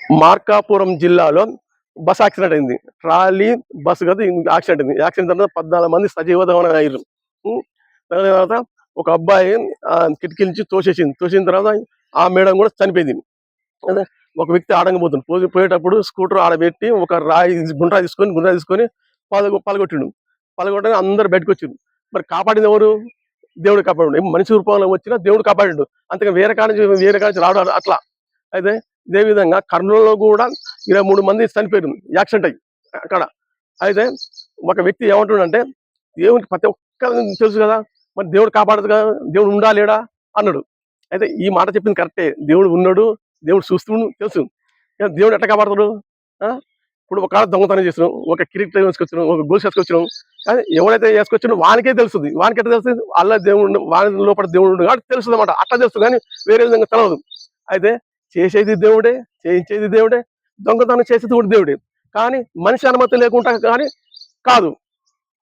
మార్కాపురం జిల్లాలో bus accident అయింది. Trolley bus కాదు యాక్సిడెంట్ అయింది. యాక్సిడెంట్ తర్వాత 14 మంది సజీవ దహనం అయ్యారు. దాని తర్వాత ఒక అబ్బాయి కిటికీ నుంచి తోసేసింది. తోసిన తర్వాత ఆ మేడం కూడా చనిపోయింది. అదే ఒక వ్యక్తి ఆడంగపోతుంది. పోయేటప్పుడు స్కూటర్ ఆడబెట్టి ఒక రాయి గుండ్రా తీసుకొని పలగొట్టిండు. పలగొట్టని అందరు బయటకు వచ్చిండు. మరి కాపాడింది ఎవరు? దేవుడు కాపాడు. మనిషి రూపంలో వచ్చినా దేవుడు కాపాడిండు. అంతగా వేరే కాడి రావడం అట్లా. అయితే ఇదే విధంగా కర్నూలులో కూడా 23 మంది చనిపోయారు యాక్సిడెంట్ అయ్యి అక్కడ. అయితే ఒక వ్యక్తి ఏమంటుండంటే దేవునికి ప్రతి ఒక్క తెలుసు కదా, మరి దేవుడు కాపాడదు కదా, దేవుడు ఉండాలేడా అన్నాడు. అయితే ఈ మాట చెప్పింది కరెక్టే. దేవుడు ఉన్నాడు, దేవుడు చూస్తూ తెలుసు. దేవుడు ఎట్లా కాపాడతాడు? ఇప్పుడు ఒక దొంగతనం చేసినాం, ఒక కిరీటం వేసుకొచ్చినాం, ఒక గొలుసు వేసుకొచ్చినాం. కానీ ఎవరైతే వేసుకొచ్చినా వానికే తెలుస్తుంది. వానికి ఎట్లా తెలుస్తుంది? అల్లా దేవుడు, వాని లోపల దేవుడు కాబట్టి తెలుస్తుంది అనమాట. అట్లా తెలుస్తుంది కానీ వేరే విధంగా తెలవదు. అయితే చేసేది దేవుడే, చేయించేది దేవుడే, దొంగతనం చేసేది కూడా దేవుడే. కానీ మనిషి అనుమతి లేకుండా కానీ కాదు.